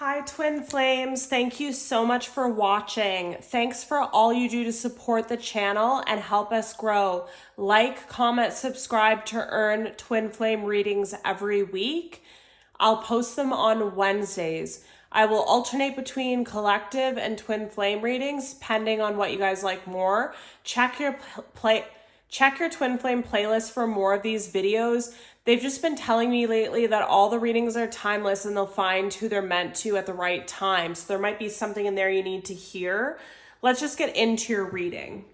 Hi, Twin Flames. Thank you so much for watching. Thanks for all you do to support the channel and help us grow. Like, comment, subscribe to earn Twin Flame readings every week. I'll post them on Wednesdays. I will alternate between collective and Twin Flame readings, depending on what you guys like more. Check your Twin Flame playlist for more of these videos. They've just been telling me lately that all the readings are timeless and they'll find who they're meant to at the right time. So there might be something in there you need to hear. Let's just get into your reading.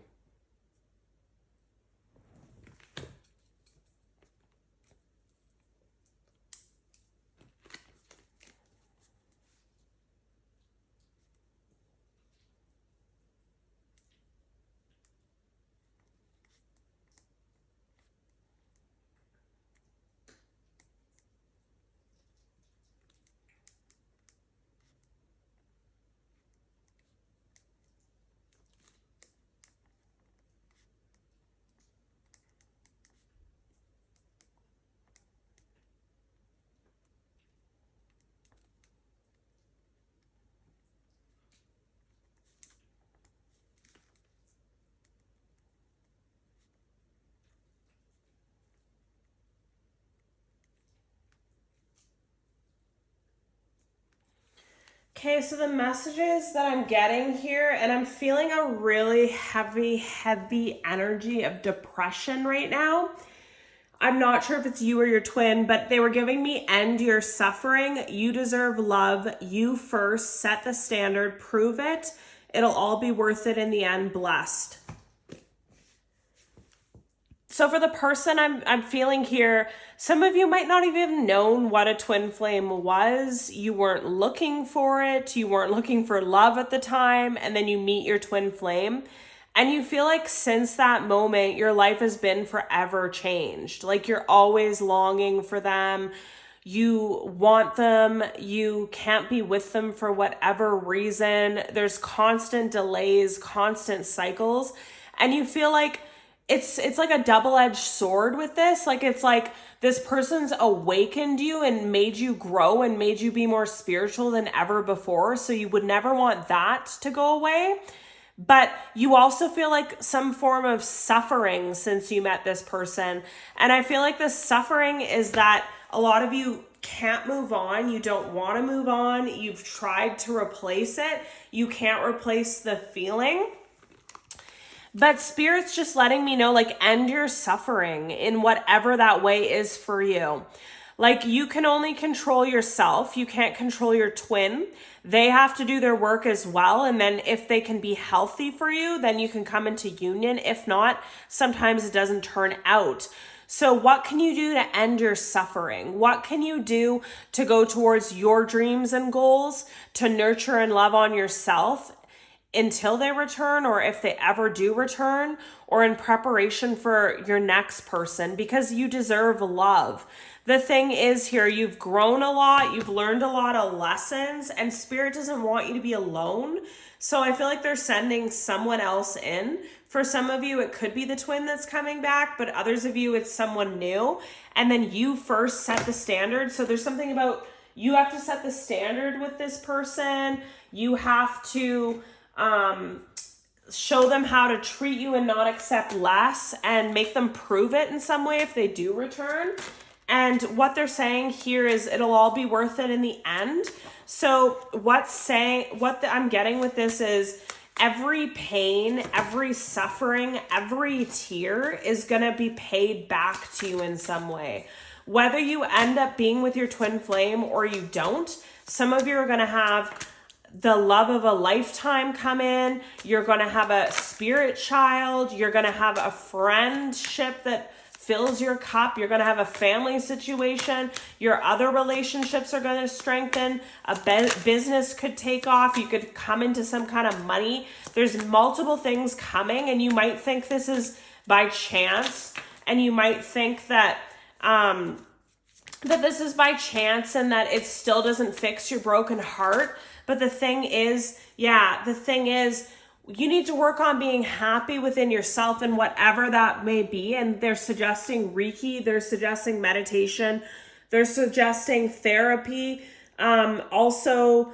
Okay, so the messages that I'm getting here, and I'm feeling a really heavy energy of depression right now. I'm not sure if it's you or your twin, but they were giving me end your suffering. You deserve love. You first. Set the standard. Prove it. It'll all be worth it in the end. Blessed. So for the person I'm feeling here, some of you might not even have known what a twin flame was. You weren't looking for it. You weren't looking for love at the time. And then you meet your twin flame. And you feel like since that moment, your life has been forever changed. Like you're always longing for them. You want them. You can't be with them for whatever reason. There's constant delays, constant cycles. And you feel like it's like a double-edged sword with this. Like it's like this person's awakened you and made you grow and made you be more spiritual than ever before. So you would never want that to go away. But you also feel like some form of suffering since you met this person. And I feel like the suffering is that a lot of you can't move on. You don't want to move on. You've tried to replace it. You can't replace the feeling. But Spirit's just letting me know, like, end your suffering in whatever that way is for you. Like, you can only control yourself. You can't control your twin. They have to do their work as well. And then if they can be healthy for you, then you can come into union. If not, sometimes it doesn't turn out. So what can you do to end your suffering? What can you do to go towards your dreams and goals, to nurture and love on yourself until they return, or if they ever do return, or in preparation for your next person, because you deserve love. The thing is here, you've grown a lot, you've learned a lot of lessons, and Spirit doesn't want you to be alone. So I feel like they're sending someone else in. For some of you, it could be the twin that's coming back, but others of you, it's someone new. And then you first set the standard. So there's something about you have to set the standard with this person. You have to show them how to treat you and not accept less, and make them prove it in some way if they do return. And what they're saying here is it'll all be worth it in the end. So what I'm getting with this is every pain, every suffering, every tear is going to be paid back to you in some way. Whether you end up being with your twin flame or you don't, some of you are going to have the love of a lifetime come in. You're going to have a spirit child. You're going to have a friendship that fills your cup. You're going to have a family situation. Your other relationships are going to strengthen. A business could take off. You could come into some kind of money. There's multiple things coming, and you might think this is by chance, and you might think that this is by chance and that it still doesn't fix your broken heart. But the thing is, you need to work on being happy within yourself and whatever that may be. And they're suggesting Reiki, they're suggesting meditation, they're suggesting therapy, Also,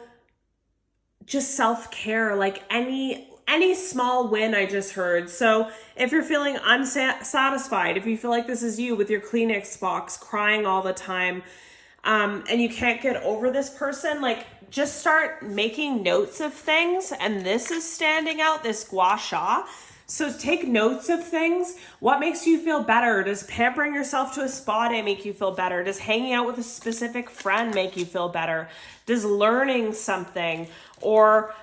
just self-care, like any small win I just heard. So if you're feeling unsatisfied, if you feel like this is you with your Kleenex box crying all the time, and you can't get over this person, like just start making notes of things. And this is standing out, this gua sha. So take notes of things. What makes you feel better? Does pampering yourself to a spa day make you feel better? Does hanging out with a specific friend make you feel better? Does learning something or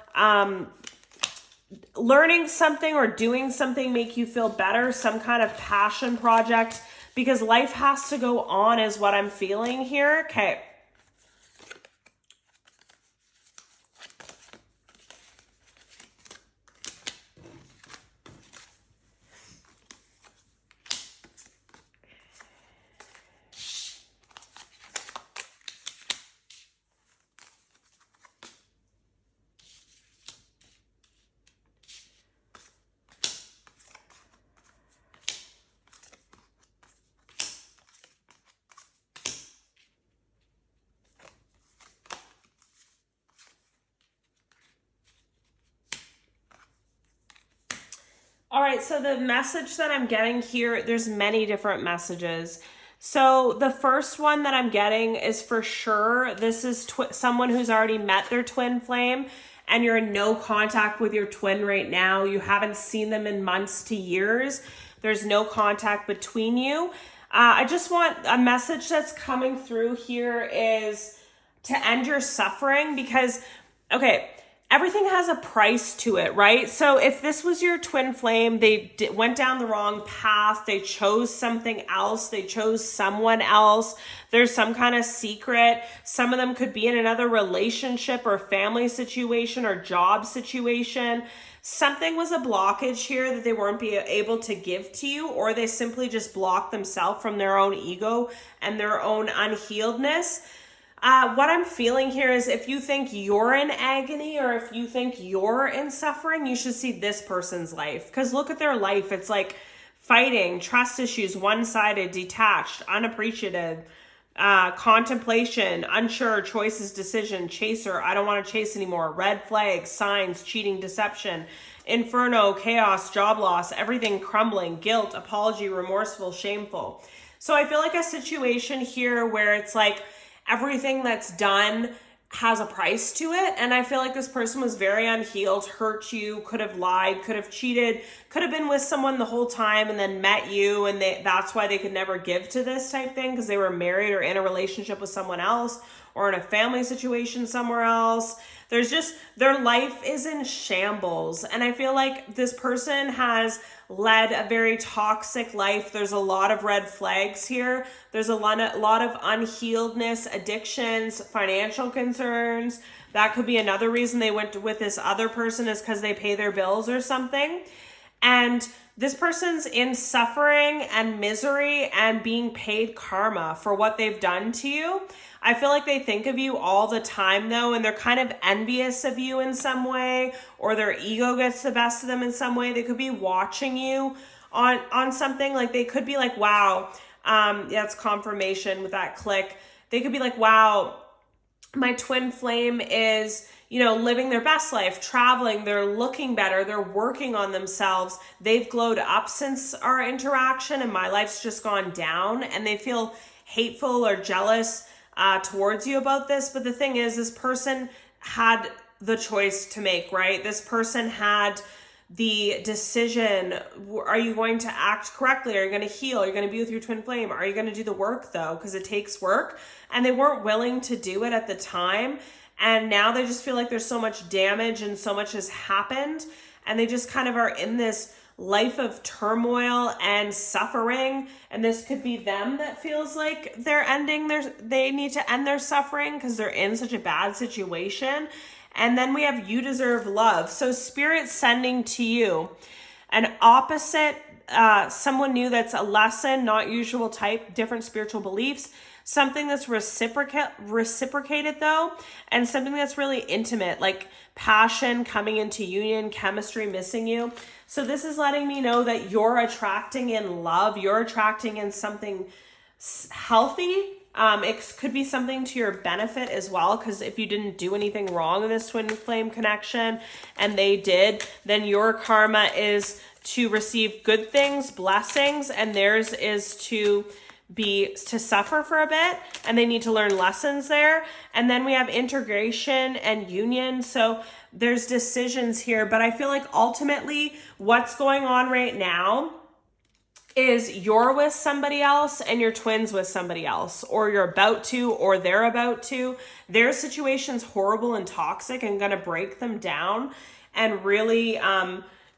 doing something make you feel better? Some kind of passion project? Because life has to go on is what I'm feeling here. Okay. All right, so the message that I'm getting here, there's many different messages. So the first one that I'm getting is for sure, this is someone who's already met their twin flame and you're in no contact with your twin right now. You haven't seen them in months to years. There's no contact between you. I just want a message that's coming through here is to end your suffering because, okay, everything has a price to it, right? So if this was your twin flame, they went down the wrong path, they chose something else, they chose someone else, there's some kind of secret. Some of them could be in another relationship or family situation or job situation. Something was a blockage here that they weren't able to give to you, or they simply just blocked themselves from their own ego and their own unhealedness. What I'm feeling here is if you think you're in agony or if you think you're in suffering, you should see this person's life. Because look at their life. It's like fighting, trust issues, one-sided, detached, unappreciative, contemplation, unsure, choices, decision, chaser, I don't want to chase anymore, red flags, signs, cheating, deception, inferno, chaos, job loss, everything crumbling, guilt, apology, remorseful, shameful. So I feel like a situation here where it's like, everything that's done has a price to it. And I feel like this person was very unhealed, hurt you, could have lied, could have cheated, could have been with someone the whole time and then met you. And that's why they could never give to this type thing because they were married or in a relationship with someone else or in a family situation somewhere else. There's just, their life is in shambles. And I feel like this person has led a very toxic life. There's a lot of red flags here. There's a lot of unhealedness, addictions, financial concerns. That could be another reason they went with this other person is because they pay their bills or something. And this person's in suffering and misery and being paid karma for what they've done to you. I feel like they think of you all the time though, and they're kind of envious of you in some way, or their ego gets the best of them in some way. They could be watching you on something. Like they could be like, wow, yeah, it's confirmation with that click. They could be like, wow, my twin flame is, living their best life, traveling, they're looking better, they're working on themselves. They've glowed up since our interaction and my life's just gone down, and they feel hateful or jealous towards you about this. But the thing is, this person had the choice to make, right? This person had the decision. Are you going to act correctly? Are you going to heal? Are you going to be with your twin flame? Are you going to do the work though? Because it takes work, and they weren't willing to do it at the time. And now they just feel like there's so much damage and so much has happened. And they just kind of are in this life of turmoil and suffering. And this could be them that feels like they need to end their suffering because they're in such a bad situation. And then we have you deserve love. So Spirit's sending to you an opposite, someone new that's a lesson, not usual type, different spiritual beliefs, something that's reciprocated though, and something that's really intimate, like passion coming into union, chemistry missing you. So this is letting me know that you're attracting in love, you're attracting in something healthy, It could be something to your benefit as well, because if you didn't do anything wrong in this twin flame connection and they did, then your karma is to receive good things, blessings, and theirs is to suffer for a bit, and they need to learn lessons there. And then we have integration and union. So there's decisions here, but I feel like ultimately what's going on right now is you're with somebody else and your twins with somebody else, or you're about to, or they're about to. Their situation's horrible and toxic and gonna break them down and really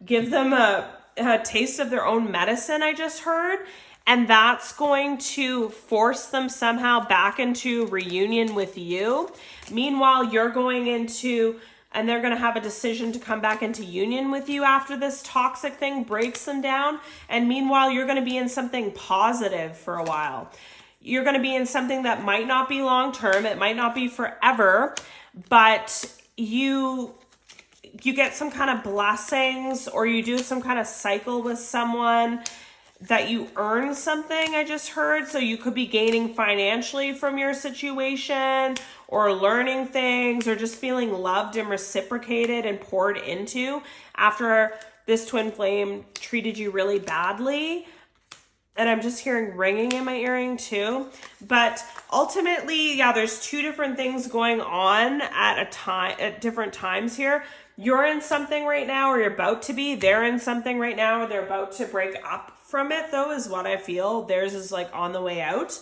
give them a taste of their own medicine, I just heard. And that's going to force them somehow back into reunion with you. Meanwhile, you're going into, and they're going to have a decision to come back into union with you after this toxic thing breaks them down. And meanwhile, you're going to be in something positive for a while. You're going to be in something that might not be long term. It might not be forever, but you get some kind of blessings, or you do some kind of cycle with someone that you earn something, I just heard. So you could be gaining financially from your situation, or learning things, or just feeling loved and reciprocated and poured into after this twin flame treated you really badly. And I'm just hearing ringing in my earring too. But ultimately, yeah, there's two different things going on at different times here. You're in something right now, or you're about to be. They're in something right now, or they're about to break up from it, though, is what I feel. Theirs is like on the way out.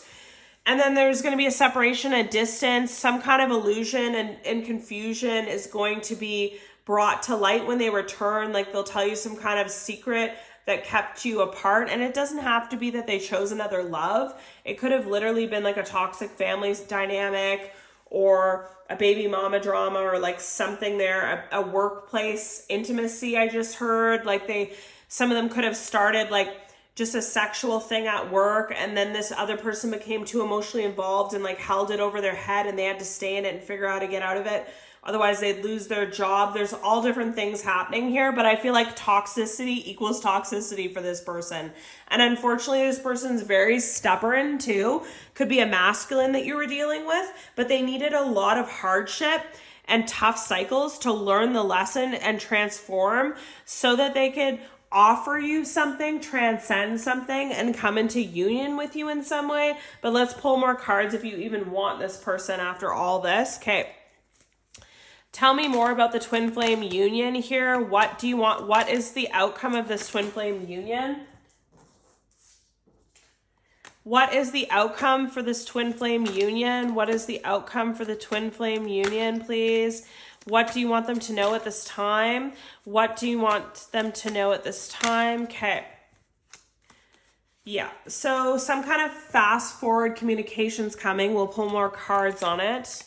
And then there's going to be a separation, a distance, some kind of illusion and confusion is going to be brought to light when they return. Like they'll tell you some kind of secret that kept you apart. And it doesn't have to be that they chose another love. It could have literally been like a toxic family dynamic, or a baby mama drama, or like something there, a workplace intimacy I just heard. Like some of them could have started like just a sexual thing at work, and then this other person became too emotionally involved and like held it over their head, and they had to stay in it and figure out how to get out of it. Otherwise they'd lose their job. There's all different things happening here, but I feel like toxicity equals toxicity for this person. And unfortunately, this person's very stubborn too. Could be a masculine that you were dealing with, but they needed a lot of hardship and tough cycles to learn the lesson and transform, so that they could offer you something, transcend something, and come into union with you in some way. But let's pull more cards if you even want this person after all this. Okay. Tell me more about the twin flame union here. What do you want? What is the outcome of this twin flame union? What is the outcome for this twin flame union? What is the outcome for the twin flame union, please? What do you want them to know at this time? What do you want them to know at this time? Okay. Yeah, so some kind of fast forward communications coming. We'll pull more cards on it.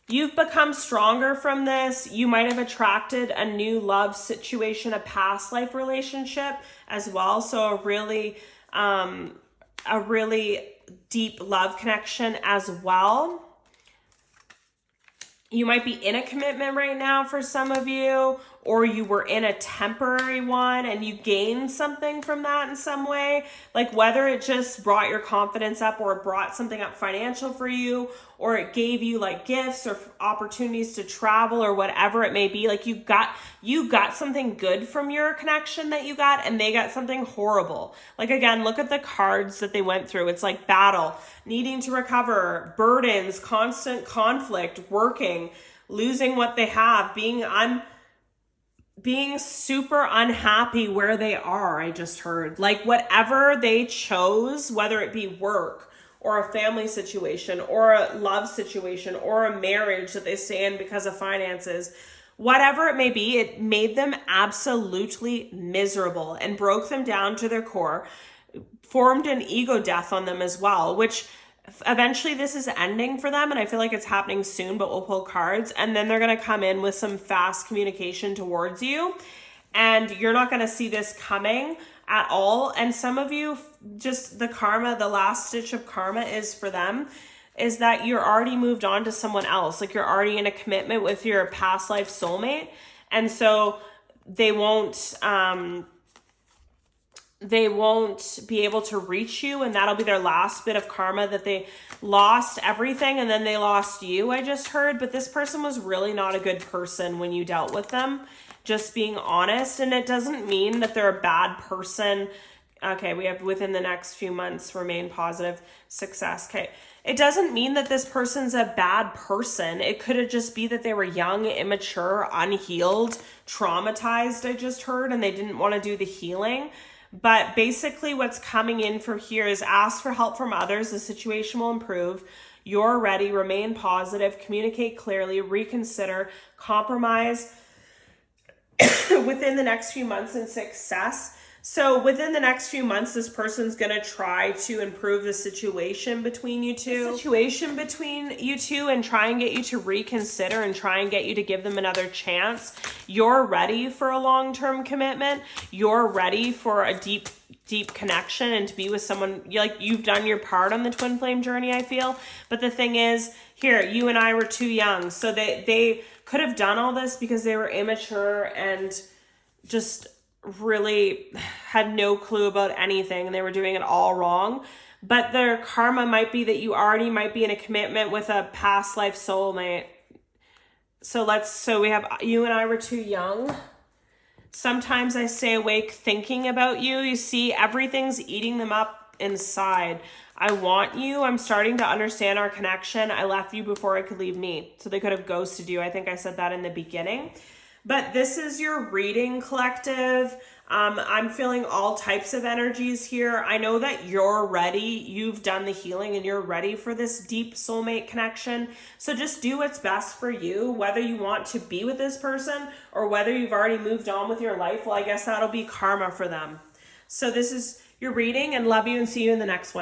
You've become stronger from this. You might have attracted a new love situation, a past life relationship as well. So a really deep love connection as well. You might be in a commitment right now for some of you, or you were in a temporary one and you gained something from that in some way. Like whether it just brought your confidence up, or it brought something up financial for you, or it gave you like gifts or opportunities to travel, or whatever it may be. Like you got something good from your connection that you got, and they got something horrible. Like again, look at the cards that they went through. It's like battle, needing to recover, burdens, constant conflict, working, losing what they have, being super unhappy where they are. I just heard like whatever they chose, whether it be work or a family situation or a love situation or a marriage that they stay in because of finances, whatever it may be, it made them absolutely miserable and broke them down to their core, formed an ego death on them as well, which eventually this is ending for them, and I feel like it's happening soon, but we'll pull cards, and then they're going to come in with some fast communication towards you, and you're not going to see this coming at all. And some of you, just the karma, the last stitch of karma is for them, is that you're already moved on to someone else. Like you're already in a commitment with your past life soulmate, and so they won't be able to reach you, and that'll be their last bit of karma, that they lost everything and then they lost you, I just heard. But this person was really not a good person when you dealt with them, just being honest. And it doesn't mean that they're a bad person. Okay, we have within the next few months, remain positive, success. Okay, it doesn't mean that this person's a bad person. It could have just be that they were young, immature, unhealed, traumatized, I just heard, and they didn't want to do the healing. But basically what's coming in for here is ask for help from others. The situation will improve. You're ready. Remain positive. Communicate clearly. Reconsider. Compromise within the next few months and success. So within the next few months, this person's going to try to improve the situation between you two. And try and get you to reconsider and try and get you to give them another chance. You're ready for a long-term commitment. You're ready for a deep connection and to be with someone. Like, you've done your part on the twin flame journey, I feel. But the thing is, here, you and I were too young. So they could have done all this because they were immature and just really had no clue about anything, and they were doing it all wrong. But their karma might be that you already might be in a commitment with a past life soulmate. So we have, you and I were too young. Sometimes I stay awake thinking about you. You see, everything's eating them up inside. I want you. I'm starting to understand our connection. I left you before I could leave me. So they could have ghosted you. I think I said that in the beginning. But this is your reading, collective. I'm feeling all types of energies here. I know that you're ready. You've done the healing and you're ready for this deep soulmate connection. So just do what's best for you, whether you want to be with this person or whether you've already moved on with your life. Well, I guess that'll be karma for them. So this is your reading, and love you and see you in the next one.